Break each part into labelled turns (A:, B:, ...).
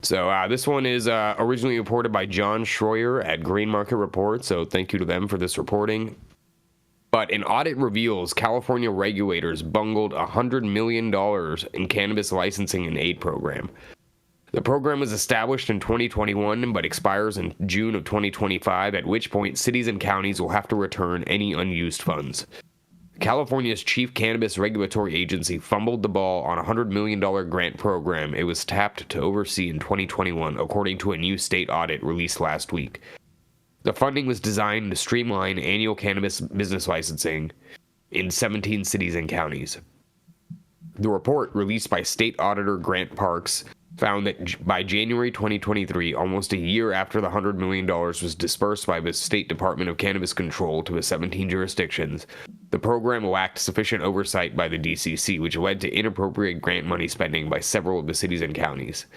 A: So this one is originally reported by John Schroyer at Green Market Report, so thank you to them for this reporting. But an audit reveals California regulators bungled $100 million in cannabis licensing and aid program. The program was established in 2021 but expires in June of 2025, at which point cities and counties will have to return any unused funds. California's chief cannabis regulatory agency fumbled the ball on a $100 million grant program it was tapped to oversee in 2021, according to a new state audit released last week. The funding was designed to streamline annual cannabis business licensing in 17 cities and counties. The report, released by state auditor Grant Parks, found that by January 2023, almost a year after the $100 million was dispersed by the State Department of Cannabis Control to the 17 jurisdictions, the program lacked sufficient oversight by the DCC, which led to inappropriate grant money spending by several of the cities and counties.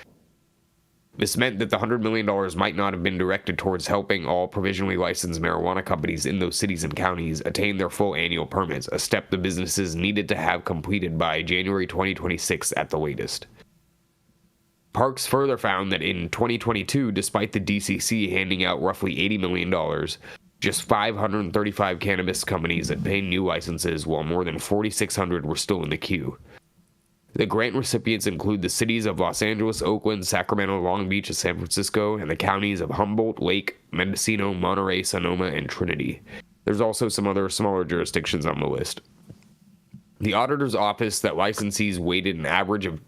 A: This meant that the $100 million might not have been directed towards helping all provisionally licensed marijuana companies in those cities and counties attain their full annual permits, a step the businesses needed to have completed by January 2026 at the latest. Parks further found that in 2022, despite the DCC handing out roughly $80 million, just 535 cannabis companies obtained new licenses, while more than 4,600 were still in the queue. The grant recipients include the cities of Los Angeles, Oakland, Sacramento, Long Beach, and San Francisco, and the counties of Humboldt, Lake, Mendocino, Monterey, Sonoma, and Trinity. There's also some other smaller jurisdictions on the list. The auditor's office that licensees waited an average of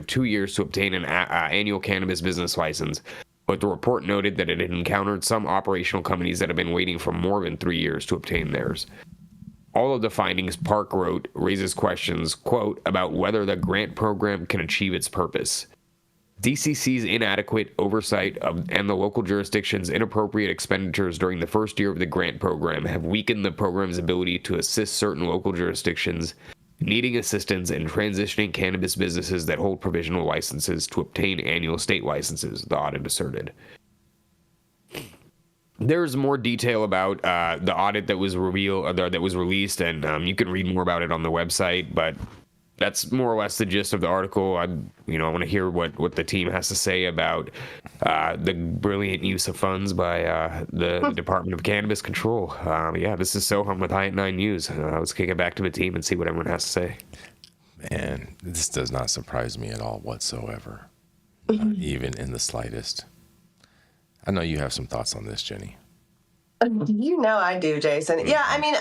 A: 2 years to obtain an annual cannabis business license, but the report noted that it had encountered some operational companies that have been waiting for more than 3 years to obtain theirs. All of the findings, Park wrote, raises questions, quote, about whether the grant program can achieve its purpose. DCC's inadequate oversight and the local jurisdiction's inappropriate expenditures during the first year of the grant program have weakened the program's ability to assist certain local jurisdictions needing assistance in transitioning cannabis businesses that hold provisional licenses to obtain annual state licenses, the audit asserted. There's more detail about the audit that was released, and you can read more about it on the website, but that's more or less the gist of the article. I want to hear what the team has to say about the brilliant use of funds by the Department of Cannabis Control. This is Sohum with High at 9 News. Let's kick it back to the team and see what everyone has to say.
B: Man, this does not surprise me at all whatsoever, even in the slightest. I know you have some thoughts on this, Jenny.
C: You know I do, Jason. Yeah, I mean,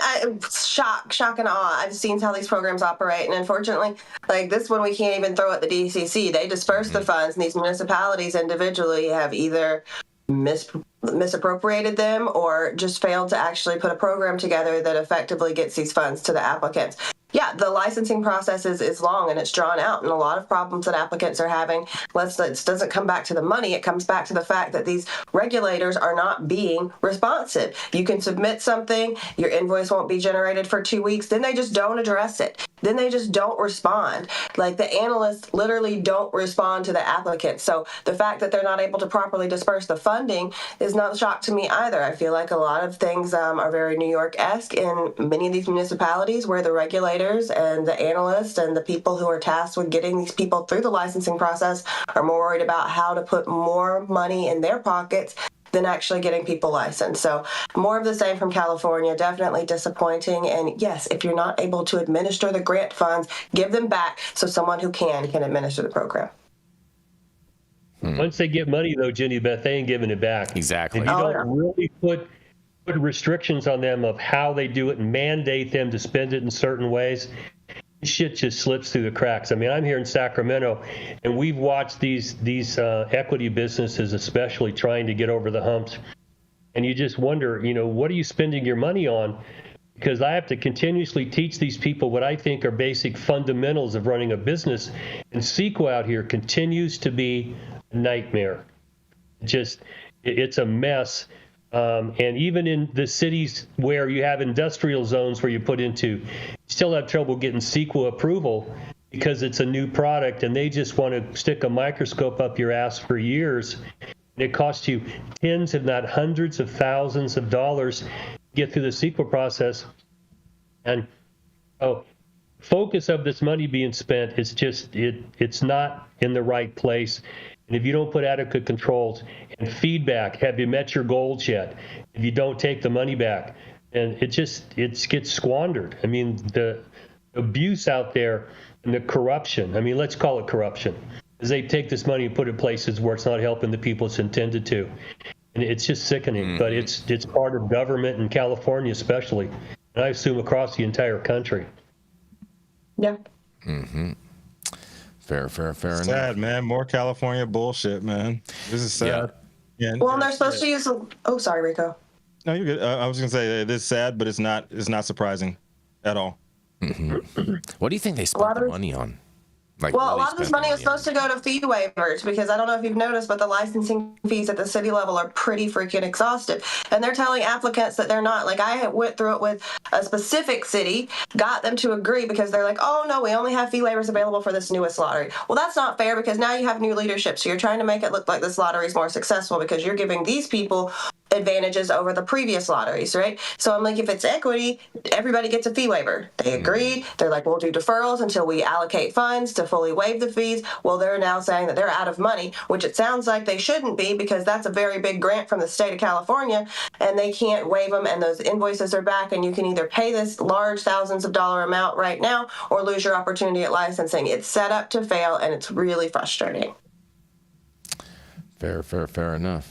C: shock and awe. I've seen how these programs operate, and unfortunately, like this one, we can't even throw at the DCC. They disperse the funds, and these municipalities individually have either misappropriated them or just failed to actually put a program together that effectively gets these funds to the applicants. Yeah, the licensing process is long and it's drawn out, and a lot of problems that applicants are having. It doesn't come back to the money. It comes back to the fact that these regulators are not being responsive. You can submit something, your invoice won't be generated for 2 weeks, then they just don't address it. Then they just don't respond. Like the analysts literally don't respond to the applicants. So the fact that they're not able to properly disperse the funding is not a shock to me either. I feel like a lot of things are very New York-esque in many of these municipalities where the regulators and the analysts and the people who are tasked with getting these people through the licensing process are more worried about how to put more money in their pockets than actually getting people licensed. So more of the same from California, definitely disappointing. And yes, if you're not able to administer the grant funds, give them back so someone who can administer the program.
D: Once they get money, though, Jenny, Beth, they ain't giving it back.
B: Exactly.
D: And you don't really put restrictions on them of how they do it and mandate them to spend it in certain ways, shit just slips through the cracks. I mean, I'm here in Sacramento, and we've watched these equity businesses, especially trying to get over the humps. And you just wonder, what are you spending your money on? Because I have to continuously teach these people what I think are basic fundamentals of running a business. And CEQA out here continues to be a nightmare. It's a mess. And even in the cities where you have industrial zones where you put into, you still have trouble getting CEQA approval because it's a new product and they just want to stick a microscope up your ass for years. And it costs you tens, if not hundreds of thousands of dollars to get through the CEQA process. And focus of this money being spent is just it's not in the right place. And if you don't put adequate controls and feedback, have you met your goals yet? If you don't take the money back, and it gets squandered. I mean, the abuse out there and the corruption. I mean, let's call it corruption, is they take this money and put it places where it's not helping the people it's intended to. And it's just sickening, but it's part of government in California especially, and I assume across the entire country.
C: Yeah.
B: Fair enough.
E: Sad, man. More California bullshit, man. This is sad. Yeah.
C: Well, and they're supposed to use. Oh, sorry, Rico.
E: No, you're good. I was gonna say it is sad, but it's not surprising at all.
B: What do you think they spent the money on? Like,
C: Well, a
B: really
C: lot of this
B: spent
C: money is supposed to go to fee waivers, because I don't know if you've noticed, but the licensing fees at the city level are pretty freaking exhaustive. And they're telling applicants that they're not. Like, I went through it with a specific city, got them to agree, because they're like, oh, no, we only have fee waivers available for this newest lottery. Well, that's not fair, because now you have new leadership. So you're trying to make it look like this lottery is more successful because you're giving these people advantages over the previous lotteries, right? So I'm like, if it's equity, everybody gets a fee waiver. They agreed. They're like, we'll do deferrals until we allocate funds to fully waive the fees. Well, they're now saying that they're out of money, which it sounds like they shouldn't be, because that's a very big grant from the state of California, and they can't waive them, and those invoices are back, and you can either pay this large thousands of dollar amount right now or lose your opportunity at licensing. It's set up to fail, and it's really frustrating.
B: Fair enough.